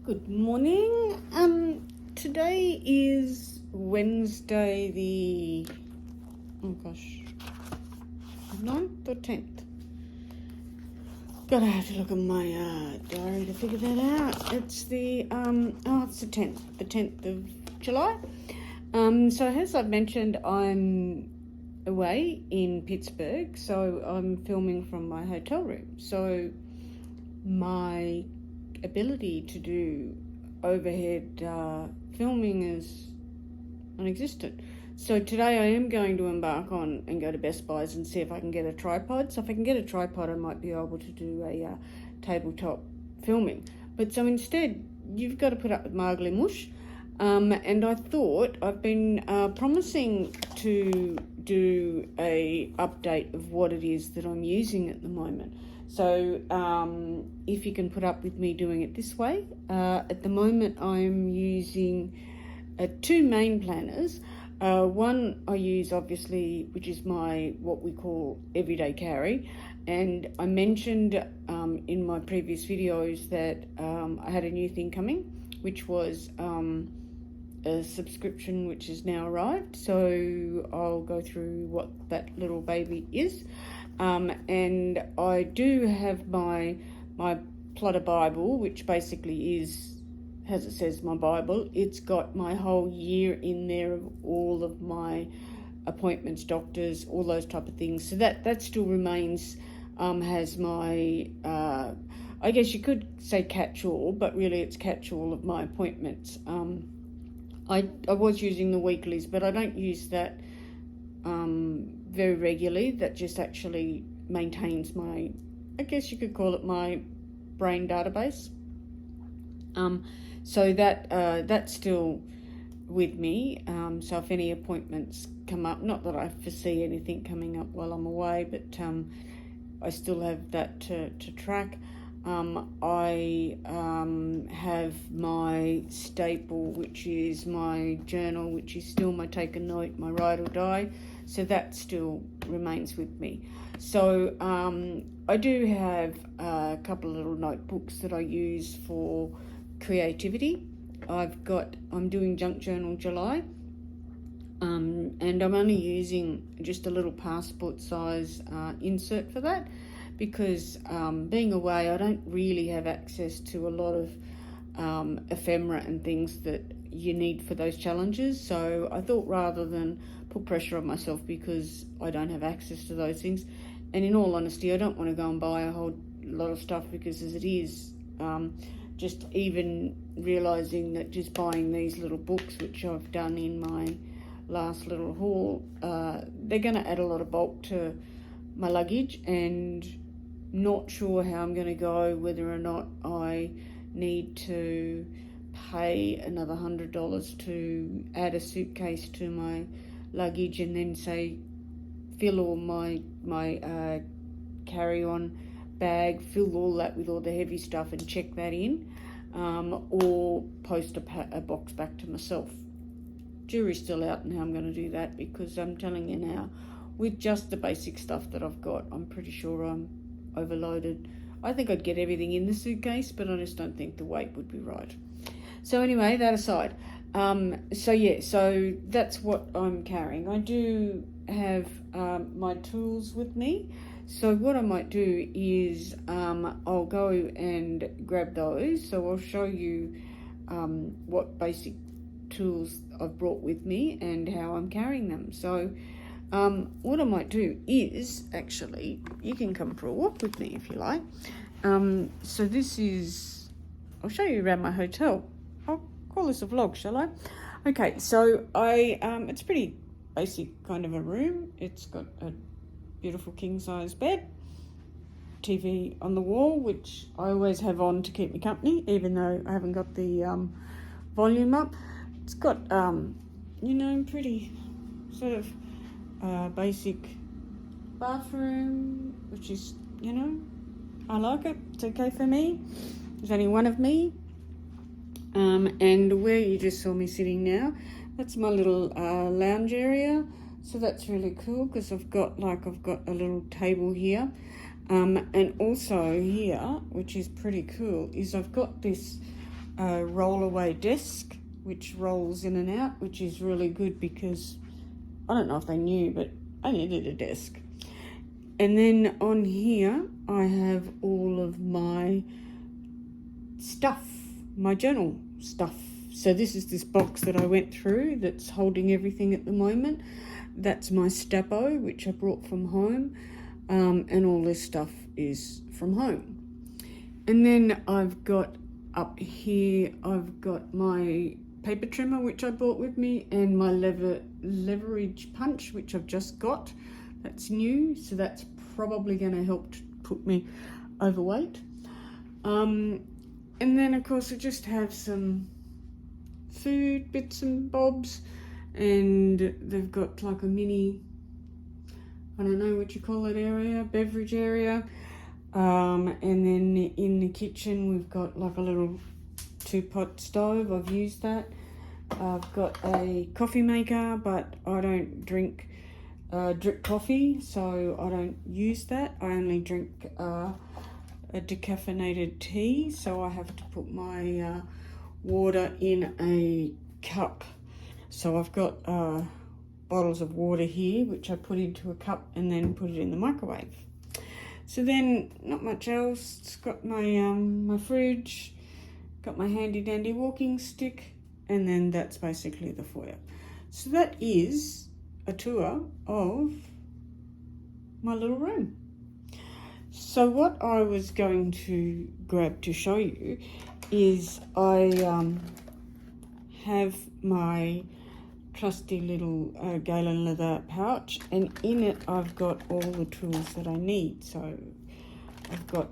Good morning. Today is Wednesday the 9th or 10th. Gotta have to look at my diary to figure that out. It's the it's the 10th of July. So as I've mentioned, I'm away in Pittsburgh, so I'm filming from my hotel room. So my ability to do overhead filming is non-existent. So today I am going to embark on and go to Best Buys and see if I can get a tripod. So if I can get a tripod, I might be able to do a tabletop filming. But so instead, you've got to put up with my ugly mush. And I thought I've been promising to do a update of what it is that I'm using at the moment. So if you can put up with me doing it this way, at the moment I'm using two main planners. One I use obviously, which is my what we call everyday carry, and I mentioned in my previous videos that I had a new thing coming, which was a subscription which has now arrived. So I'll go through what that little baby is. And I do have my plotter Bible, which basically is, as it says, my Bible. It's got my whole year in there of all of my appointments, doctors, all those type of things. So that still remains, has my, I guess you could say catch-all, but really it's catch-all of my appointments. I was using the weeklies, but I don't use that very regularly. That just actually maintains my, I guess you could call it my brain database. So that's still with me. So if any appointments come up, not that I foresee anything coming up while I'm away, but I still have that to track. I have my staple, which is my journal, which is still my take a note, my ride or die. So that still remains with me. So I do have a couple of little notebooks that I use for creativity. I'm doing Junk Journal July, and I'm only using just a little passport size insert for that, because being away, I don't really have access to a lot of ephemera and things that you need for those challenges. So I thought, rather than put pressure on myself because I don't have access to those things, and in all honesty, I don't want to go and buy a whole lot of stuff, because as it is, just even realising that just buying these little books, which I've done in my last little haul, they're going to add a lot of bulk to my luggage, and not sure how I'm going to go, whether or not I need to pay another $100 to add a suitcase to my luggage, and then say fill all my carry-on bag, fill all that with all the heavy stuff and check that in, or post a box back to myself. Jury's still out on how I'm going to do that, because I'm telling you now, with just the basic stuff that I've got, I'm pretty sure I'm overloaded. I think I'd get everything in the suitcase, but I just don't think the weight would be right. So anyway, that aside, so that's what I'm carrying. I do have my tools with me. So what I might do is I'll go and grab those. So I'll show you what basic tools I've brought with me and how I'm carrying them. So what I might do is, actually, you can come for a walk with me if you like. So this is, I'll show you around my hotel. I'll call this a vlog, shall I? Okay, so it's pretty basic kind of a room. It's got a beautiful king-size bed, TV on the wall, which I always have on to keep me company, even though I haven't got the volume up. It's got, pretty sort of basic bathroom, which is, I like it. It's okay for me. There's only one of me. And where you just saw me sitting now, that's my little lounge area. So that's really cool, because I've got a little table here. And also here, which is pretty cool, is I've got this a roll-away desk, which rolls in and out, which is really good because I don't know if they knew, but I needed a desk. And then on here, I have all of my stuff, my journal stuff. So this is this box that I went through that's holding everything at the moment. That's my Stapo, which I brought from home. And all this stuff is from home. And then I've got up here, I've got my paper trimmer, which I brought with me, and my leverage punch, which I've just got. That's new, so that's probably going to help put me overweight. And then, of course, I just have some food bits and bobs, and they've got like a mini, I don't know what you call it, area, beverage area. And then in the kitchen, we've got like a little 2-pot stove. I've used that. I've got a coffee maker, but I don't drink drip coffee, so I don't use that. I only drink a decaffeinated tea, so I have to put my water in a cup. So I've got bottles of water here, which I put into a cup and then put it in the microwave. So then, not much else. It's got my my fridge, got my handy dandy walking stick, and then that's basically the foyer. So that is a tour of my little room. So what I was going to grab to show you is I have my trusty little Galen leather pouch, and in it I've got all the tools that I need. So I've got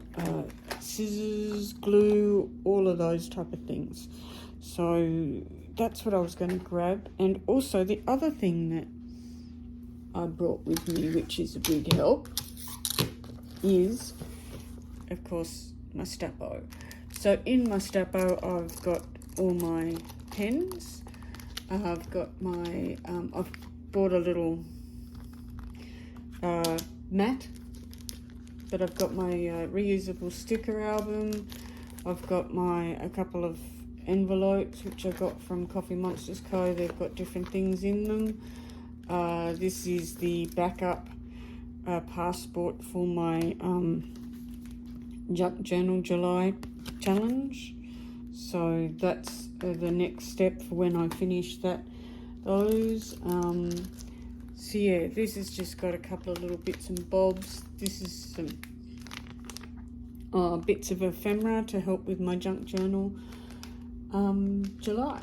scissors, glue, all of those type of things. So that's what I was going to grab. And also the other thing that I brought with me, which is a big help, is of course my Stapo. So in my Stapo I've got all my pens. I've got my, I've bought a little mat, but I've got my reusable sticker album. I've got a couple of envelopes which I got from Coffee Monsters Co. They've got different things in them. This is the backup passport for my Junk Journal July challenge. So that's the next step for when I finish those. So yeah, this has just got a couple of little bits and bobs. This is some bits of ephemera to help with my junk journal July.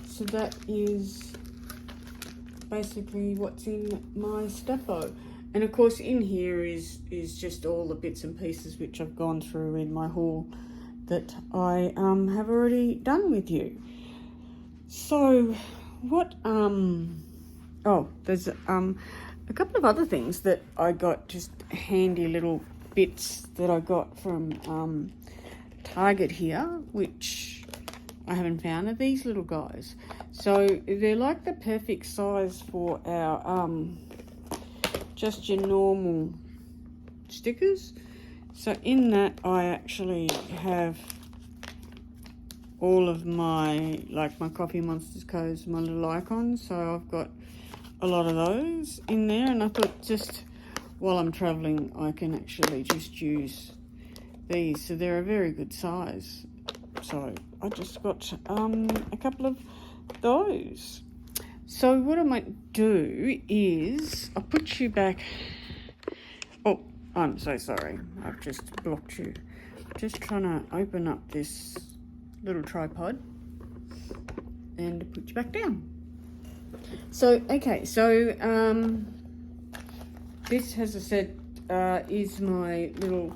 So that is basically what's in my Stapo. And of course in here is just all the bits and pieces which I've gone through in my haul that I have already done with you. So what there's a couple of other things that I got, just handy little bits that I got from Target here, which I haven't found, are these little guys. So they're like the perfect size for our just your normal stickers. So in that I actually have all of my, like my Coffee Monsters codes, my little icons. So I've got a lot of those in there, and I thought just while I'm traveling I can actually just use these. So they're a very good size. So I just got a couple of those. So what I might do is I'll put you back. Oh, I'm so sorry. I've just blocked you. Just trying to open up this little tripod and put you back down. So, okay, so this, as I said, is my little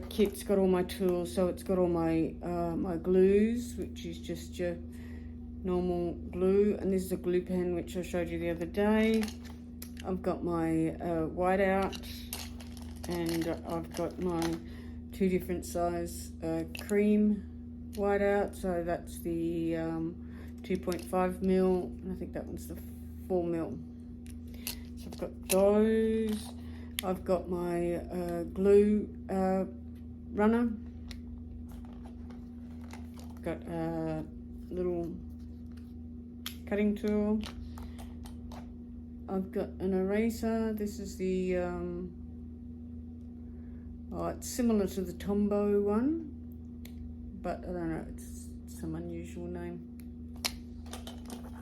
kit. It's got all my tools. So it's got all my my glues, which is just your normal glue, and this is a glue pen which I showed you the other day. I've got my whiteout, and I've got my 2 different size cream whiteout. So that's the 2.5 mil, and I think that one's the 4 mil. So I've got those. I've got my glue runner, got a little cutting tool. I've got an eraser. This is the, it's similar to the Tombow one, but I don't know, it's some unusual name.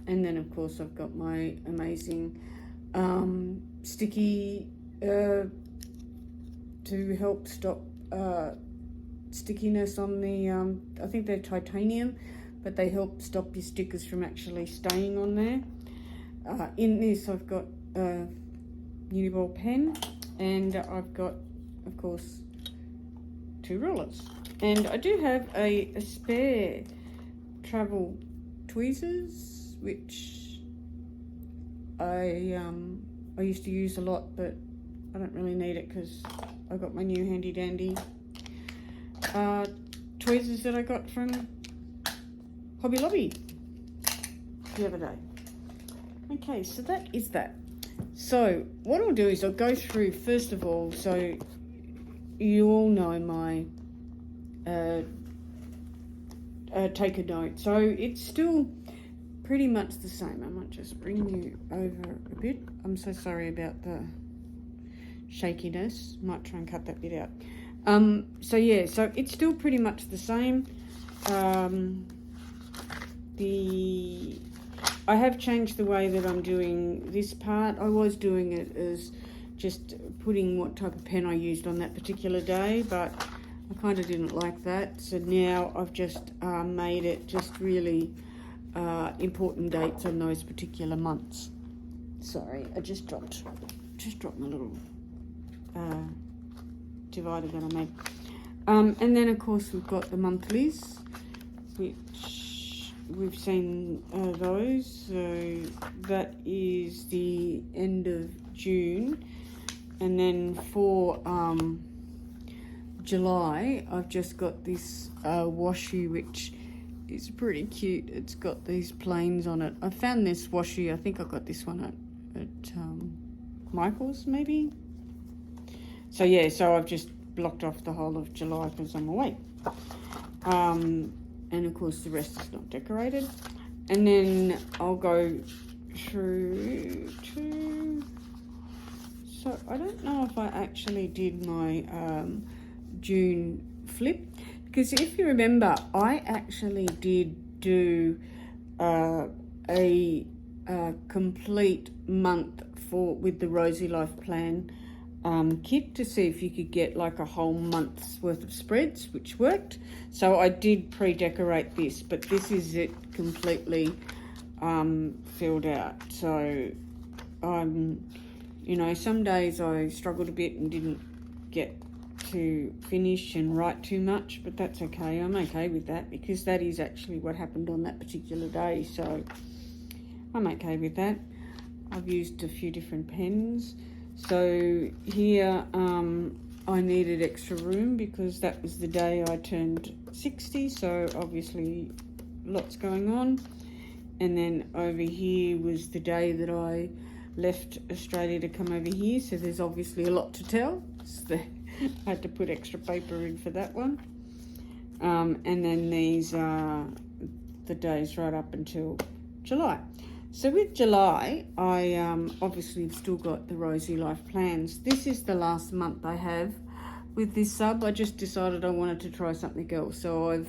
And then of course I've got my amazing sticky to help stop stickiness on the, I think they're titanium, but they help stop your stickers from actually staying on there. In this I've got a Uniball pen, and I've got, of course, 2 rulers. And I do have a spare travel tweezers, which I used to use a lot, but I don't really need it because I got my new handy dandy tweezers that I got from Hobby Lobby the other day. Okay, so that is that. So what I'll do is I'll go through first of all, so you all know my take a note. So it's still pretty much the same. I might just bring you over a bit. I'm so sorry about the shakiness. Might try and cut that bit out. So yeah, so it's still pretty much the same. I have changed the way that I'm doing this part. I was doing it as just putting what type of pen I used on that particular day, but I kind of didn't like that. So now I've just made it just really important dates on those particular months. Sorry, I just dropped my little divider that I made. And then of course we've got the monthlies, which we've seen those. So that is the end of June, and then for July I've just got this washi, which is pretty cute. It's got these planes on it. I found this washi, I think I got this one at Michael's maybe. So yeah, so I've just blocked off the whole of July because I'm away. And of course the rest is not decorated. And then I'll go through to, so I don't know if I actually did my June flip, because if you remember, I actually did do a complete month with the Rosy Life Plan kit to see if you could get like a whole month's worth of spreads, which worked. So I did pre-decorate this, but this is it completely filled out. So you know, some days I struggled a bit and didn't get to finish and write too much, but that's okay. I'm okay with that because that is actually what happened on that particular day, so I'm okay with that. I've used a few different pens. So here I needed extra room because that was the day I turned 60, so obviously lots going on. And then over here was the day that I left Australia to come over here, so there's obviously a lot to tell. So I had to put extra paper in for that one. And then these are the days right up until July. So with July, I obviously have still got the Rosy Life plans. This is the last month I have with this sub. I just decided I wanted to try something else. So I've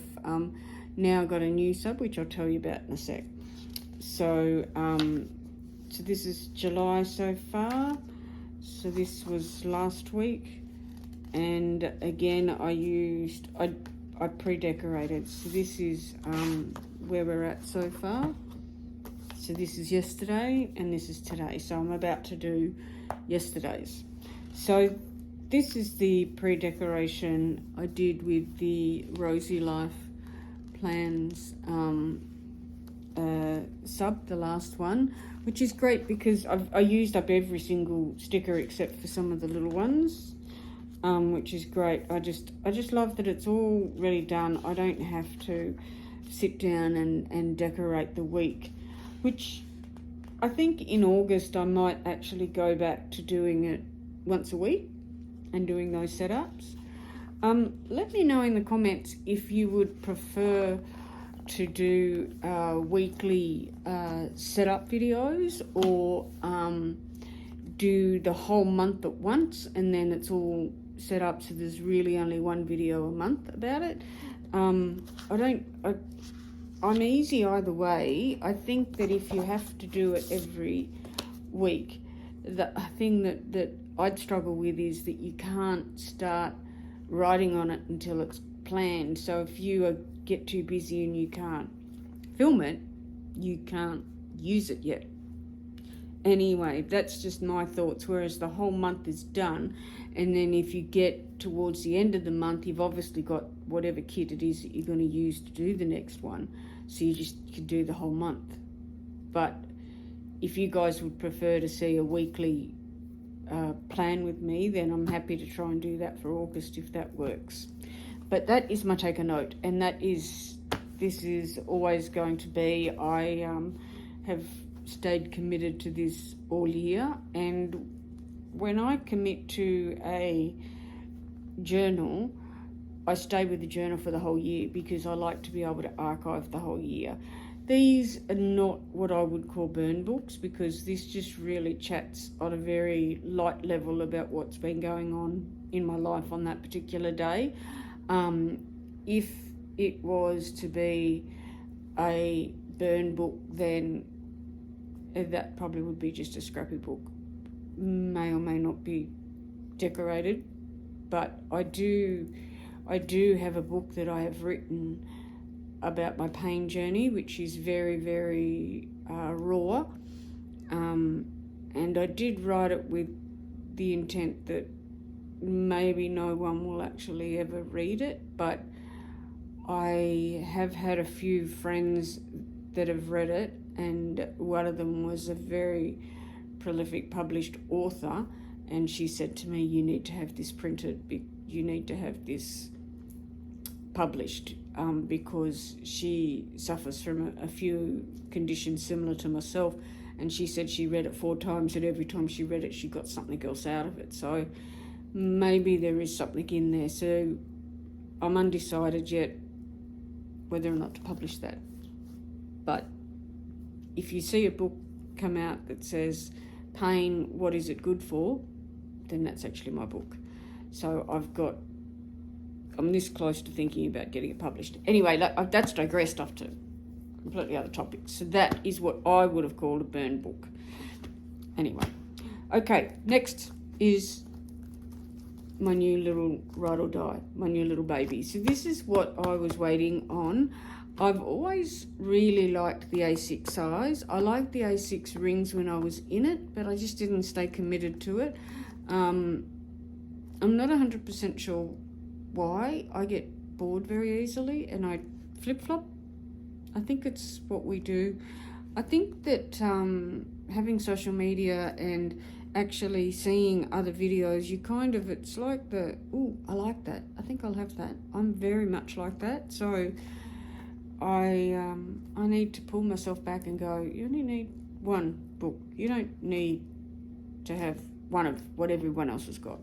now got a new sub, which I'll tell you about in a sec. So, so this is July so far. So this was last week. And again, I pre-decorated. So this is where we're at so far. So this is yesterday and this is today. So I'm about to do yesterday's. So this is the pre-decoration I did with the Rosy Life Plans sub, the last one, which is great because I used up every single sticker except for some of the little ones, which is great. I just love that it's already done. I don't have to sit down and decorate the week, which I think in August I might actually go back to doing it once a week and doing those setups. Let me know in the comments if you would prefer to do weekly setup videos, or do the whole month at once, and then it's all set up so there's really only one video a month about it. I'm easy either way. I think that if you have to do it every week, the thing that I'd struggle with is that you can't start writing on it until it's planned. So if you get too busy and you can't film it, you can't use it yet. Anyway, that's just my thoughts, whereas the whole month is done, and then if you get towards the end of the month, you've obviously got whatever kit it is that you're going to use to do the next one, so you can do the whole month. But if you guys would prefer to see a weekly plan with me, then I'm happy to try and do that for August if that works. But that is my take a note, and this is always going to be, I have stayed committed to this all year, and when I commit to a journal, I stay with the journal for the whole year, because I like to be able to archive the whole year. These are not what I would call burn books, because this just really chats on a very light level about what's been going on in my life on that particular day. If it was to be a burn book, then that probably would be just a scrappy book. May or may not be decorated, but I do have a book that I have written about my pain journey, which is very, very raw, and I did write it with the intent that maybe no one will actually ever read it, but I have had a few friends that have read it, and one of them was a very prolific published author, and she said to me, you need to have this printed, you need to have this published, because she suffers from a few conditions similar to myself, and she said she read it 4 times, and every time she read it she got something else out of it. So maybe there is something in there. So I'm undecided yet whether or not to publish that. But if you see a book come out that says pain, what is it good for, then that's actually my book. So I'm this close to thinking about getting it published. Anyway, that's digressed off to completely other topics. So that is what I would have called a burn book. Anyway, okay, next is my new little ride or die, my new little baby. So this is what I was waiting on. I've always really liked the A6 size. I liked the A6 rings when I was in it, but I just didn't stay committed to it. I'm not 100% sure why. I get bored very easily and I flip-flop. I think it's what we do. I think that having social media and actually seeing other videos, it's like I like that, I think I'll have that. I'm very much like that. So I need to pull myself back and go, you only need one book. You don't need to have one of what everyone else has got.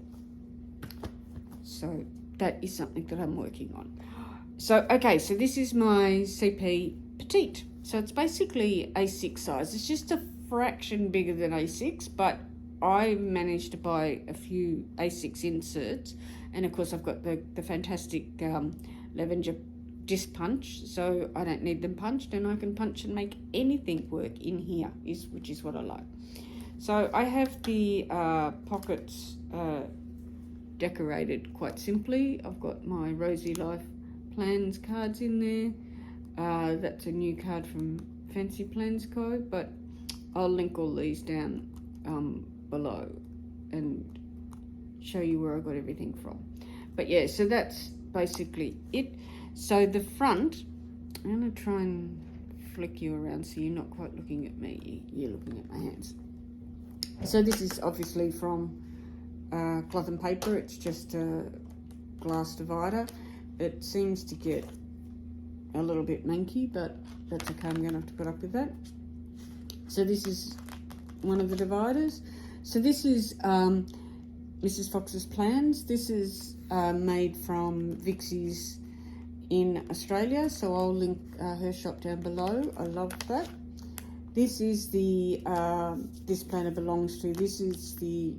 So that is something that I'm working on. So, okay, so this is my CP Petite. So it's basically A6 size. It's just a fraction bigger than A6, but I managed to buy a few A6 inserts. And of course I've got the fantastic Lavender disc punch, so I don't need them punched, and I can punch and make anything work in here, which is what I like. So I have the pockets decorated quite simply. I've got my Rosy Life Plans cards in there. That's a new card from Fancy Plans Co, but I'll link all these down below and show you where I got everything from. But yeah, so that's basically it. So the front, I'm going to try and flick you around so you're not quite looking at me, you're looking at my hands. So this is obviously from Cloth and Paper. It's just a glass divider. It seems to get a little bit manky, but that's okay, I'm going to have to put up with that. So this is one of the dividers. So this is Mrs. Fox's Plans. This is made from Vixie's in Australia, so I'll link her shop down below. I love that. This is the, this planner belongs to, this is the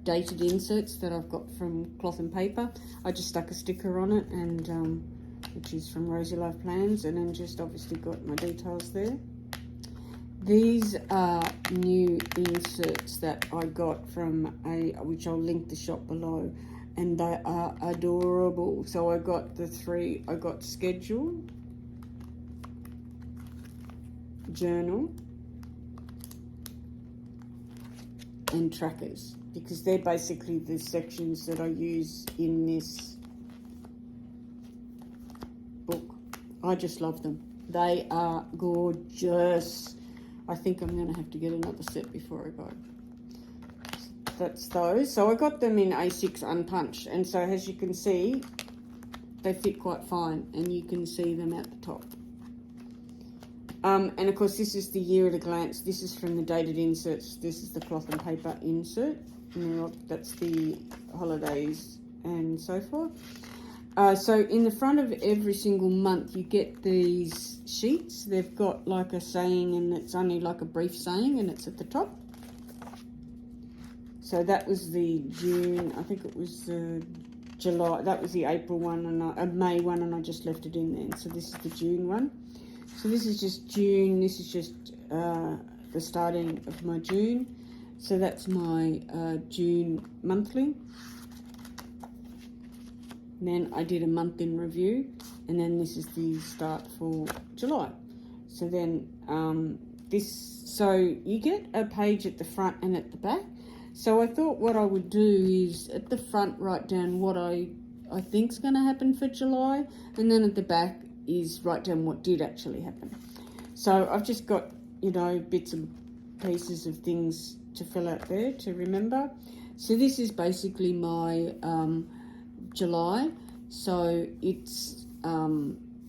dated inserts that I've got from Cloth and Paper. I just stuck a sticker on it, and which is from Rosie Love Plans, and then just obviously got my details there. These are new inserts that I got from which I'll link the shop below, and they are adorable. So I got the three, I got schedule, journal, and trackers, because they're basically the sections that I use in this book. I just love them. They are gorgeous. I think I'm going to have to get another set before I go. That's those. So I got them in A6 unpunched, and so as you can see, they fit quite fine, and you can see them at the top. And of course, this is the year at a glance. This is from the dated inserts. This is the Cloth and Paper insert. And that's the holidays and so forth. So in the front of every single month, you get these sheets. They've got like a saying, and it's only like a brief saying, and it's at the top. So that was the June, I think it was July, that was the April one, and May one, and I just left it in there. So this is the June one. So this is just June, this is just the starting of my June. So that's my June monthly. And then I did a month in review, and then this is the start for July. So then so you get a page at the front and at the back. So I thought what I would do is at the front write down what I think is going to happen for July, and then at the back is write down what did actually happen. So I've just got, you know, bits and pieces of things to fill out there to remember. So this is basically my July. So it's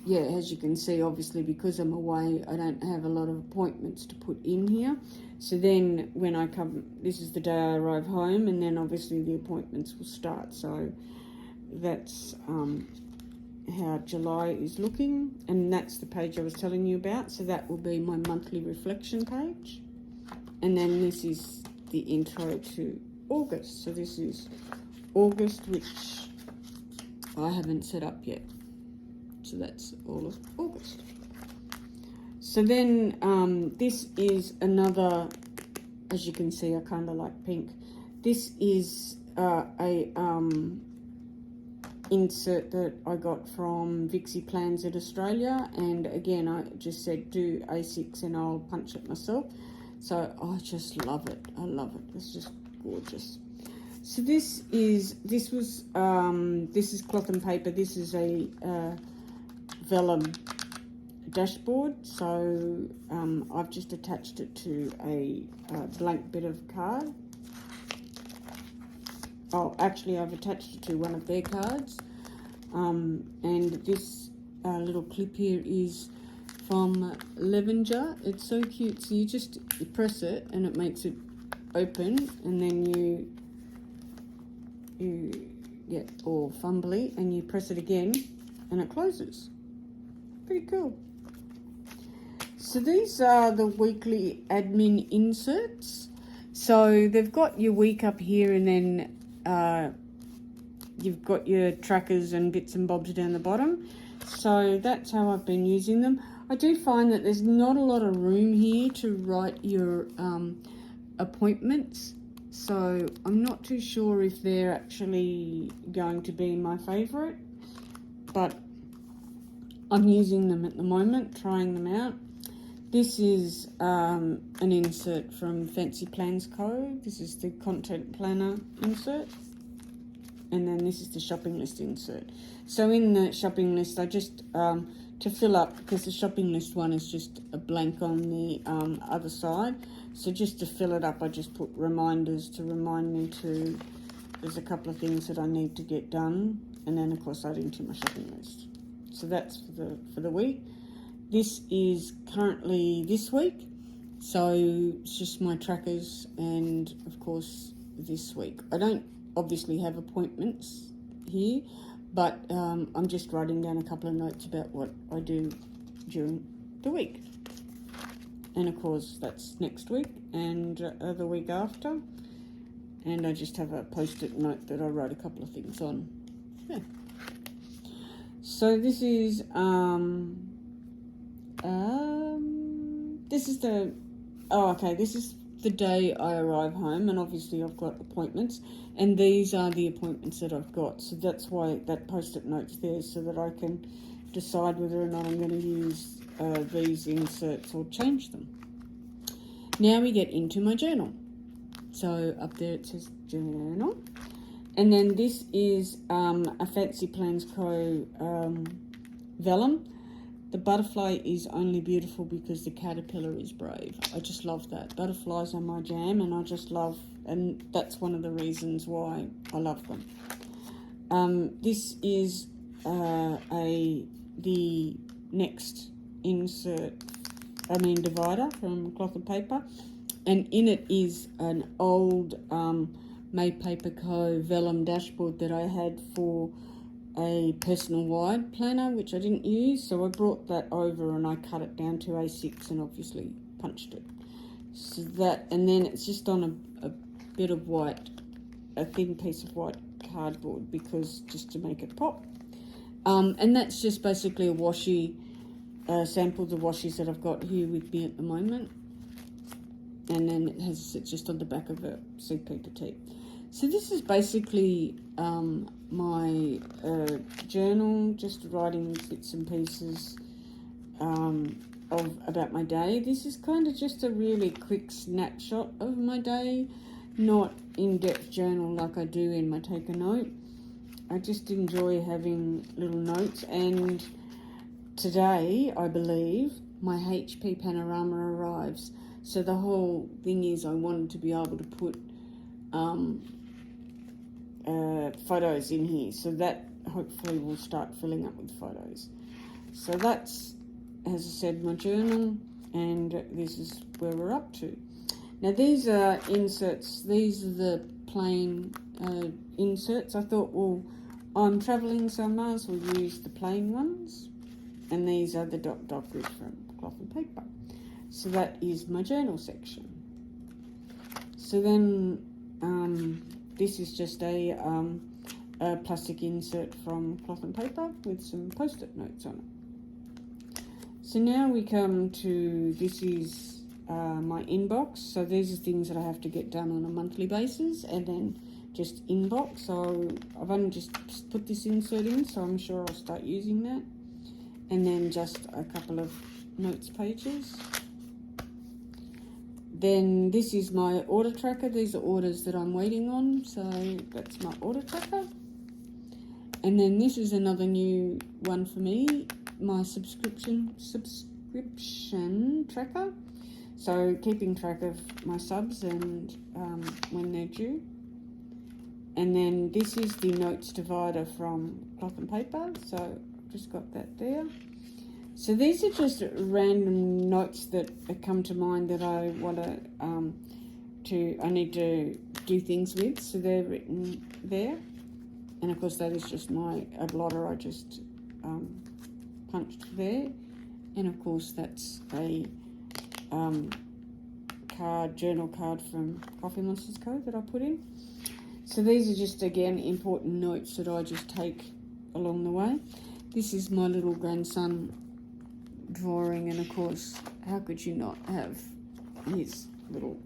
yeah, as you can see, obviously because I'm away, I don't have a lot of appointments to put in here. So then when I come, this is the day I arrive home, and then obviously the appointments will start. So that's how July is looking, and that's the page I was telling you about. So that will be my monthly reflection page, and then this is the intro to August. So this is August, which I haven't set up yet. So that's all of August. So then this is another, as you can see, I kind of like pink. This is a insert that I got from Vixie Plans at Australia, and again I just said do A6 and I'll punch it myself. So I just love it. I love it. It's just gorgeous. So this is Cloth and Paper. This is a vellum dashboard. So I've just attached it to a blank bit of card. Oh, actually I've attached it to one of their cards. And this little clip here is from Levenger. It's so cute. So you press it and it makes it open, and then you get all fumbly, and you press it again and it closes. Pretty cool. So these are the weekly admin inserts. So they've got your week up here, and then you've got your trackers and bits and bobs down the bottom. So that's how I've been using them. I do find that there's not a lot of room here to write your appointments. So I'm not too sure if they're actually going to be my favourite, but I'm using them at the moment, trying them out. This is an insert from Fancy Plans Co. This is the content planner insert. And then this is the shopping list insert. So in the shopping list, I just, to fill up, because the shopping list one is just a blank on the other side. So just to fill it up, I just put reminders to remind me to, there's a couple of things that I need to get done. And then of course add into my shopping list. So that's for the week. This is currently this week. So it's just my trackers, and of course this week. I don't obviously have appointments here, but I'm just writing down a couple of notes about what I do during the week. And of course that's next week and the week after. And I just have a post-it note that I wrote a couple of things on. Yeah. So this is this is the day I arrive home, and obviously I've got appointments, and these are the appointments that I've got. So that's why that post-it note's there, so that I can decide whether or not I'm going to use these inserts or change them. Now we get into my journal. So up there it says journal. And then this is a Fancy Plans Co. vellum. The butterfly is only beautiful because the caterpillar is brave. I just love that. Butterflies are my jam, and I just love, and that's one of the reasons why I love them. This is the next divider from Cloth and Paper, and in it is an old Made Paper Co. vellum dashboard that I had for a personal wide planner, which I didn't use, so I brought that over and I cut it down to A6 and obviously punched it. So that, and then it's just on a bit of white, a thin piece of white cardboard, because just to make it pop. And that's just basically a washi, samples of washies that I've got here with me at the moment. And then it's just on the back of a CP Petite. So this is basically my journal, just writing bits and pieces about my day. This is kind of just a really quick snapshot of my day, not in-depth journal like I do in my Take a Note. I just enjoy having little notes, and today, I believe, my HP panorama arrives. So the whole thing is I wanted to be able to put photos in here, so that hopefully will start filling up with photos. So that's, as I said, my journal, and this is where we're up to. Now these are inserts. These are the plain inserts. I thought, well, I'm travelling, so I might as well use the plain ones. And these are the dot grid from Cloth and Paper. So that is my journal section. So then this is just a plastic insert from Cloth and Paper with some post-it notes on it. So now we come to, this is my inbox. So these are things that I have to get done on a monthly basis, and then just inbox. So I've only just put this insert in, so I'm sure I'll start using that. And then just a couple of notes pages. Then this is my order tracker. These are orders that I'm waiting on, so that's my order tracker. And then this is another new one for me, my subscription tracker. So keeping track of my subs and when they're due. And then this is the notes divider from Cloth and Paper, so I've just got that there. So these are just random notes that come to mind that I want I need to do things with, so they're written there. And of course that is just a blotter I just punched there. And of course that's a journal card from Coffee Monsters Co. that I put in. So these are just, again, important notes that I just take along the way. This is my little grandson drawing, and of course, how could you not have his little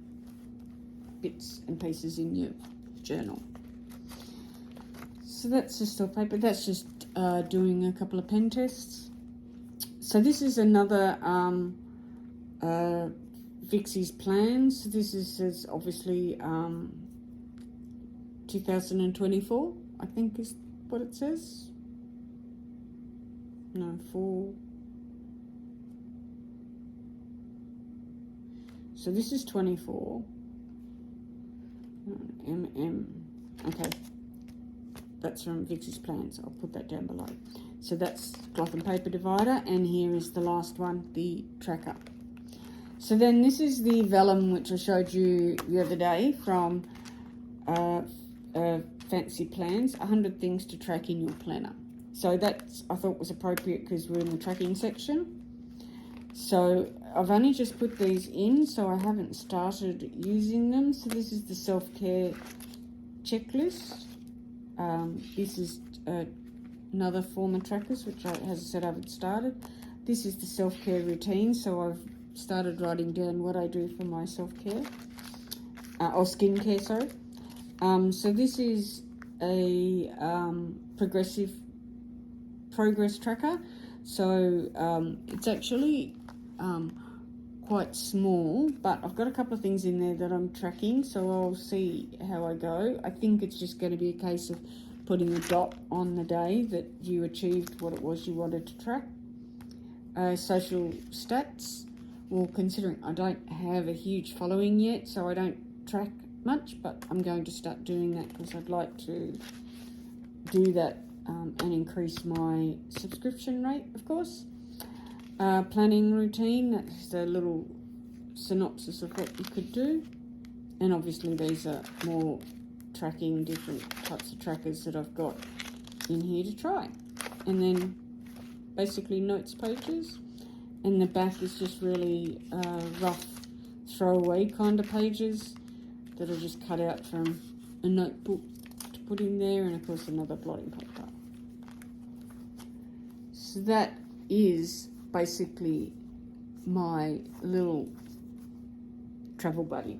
bits and pieces in your journal? So that's just all paper. That's just doing a couple of pen tests. So this is another Vixie's plans. This is obviously 2024, I think is what it says. No, 4. So this is 24. Okay. That's from Vixie's plans. I'll put that down below. So that's Cloth and Paper divider, and here is the last one, the tracker. So then this is the vellum which I showed you the other day from fancy plans, 100 things to track in your planner. So that's, I thought, was appropriate because we're in the tracking section. So I've only just put these in, so I haven't started using them. So this is the self-care checklist. This is another form of trackers, which as I said, I haven't started. This is the self-care routine, so I've started writing down what I do for my self-care, or skincare, sorry. So this is a progress tracker. So it's actually quite small, but I've got a couple of things in there that I'm tracking, so I'll see how I go. I think it's just going to be a case of putting a dot on the day that you achieved what it was you wanted to track. Social stats. Well, considering I don't have a huge following yet, so I don't track much, but I'm going to start doing that because I'd like to do that and increase my subscription rate, of course. Planning routine, that's a little synopsis of what you could do. And obviously these are more tracking different types of trackers that I've got in here to try. And then basically notes pages. And the back is just really rough throwaway kind of pages that are just cut out from a notebook to put in there, and of course another blotting paper. So that is basically my little travel buddy.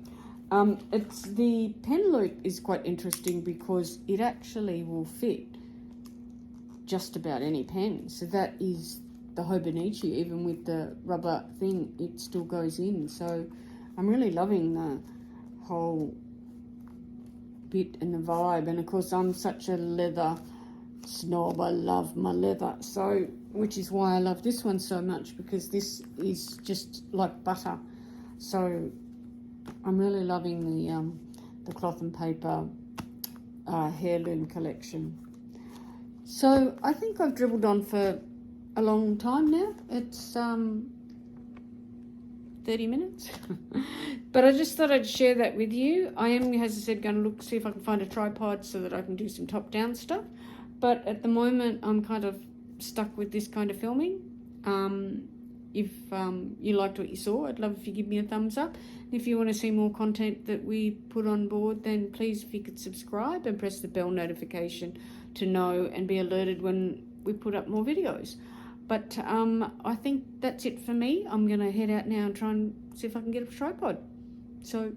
It's the pen loop is quite interesting because it actually will fit just about any pen. So that is the Hobonichi, even with the rubber thing, it still goes in. So I'm really loving the whole bit and the vibe. And of course I'm such a leather snob, I love my leather, so which is why I love this one so much, because this is just like butter. So I'm really loving the cloth and paper heirloom collection. So I think I've dribbled on for a long time now. It's 30 minutes. But I just thought I'd share that with you. I am, as I said, going to see if I can find a tripod so that I can do some top-down stuff. But at the moment, I'm kind of stuck with this kind of filming. If you liked what you saw, I'd love if you give me a thumbs up. If you want to see more content that we put on board, then please, if you could subscribe and press the bell notification to know and be alerted when we put up more videos. But I think that's it for me. I'm going to head out now and try and see if I can get a tripod. So,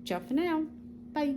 ciao for now. Bye.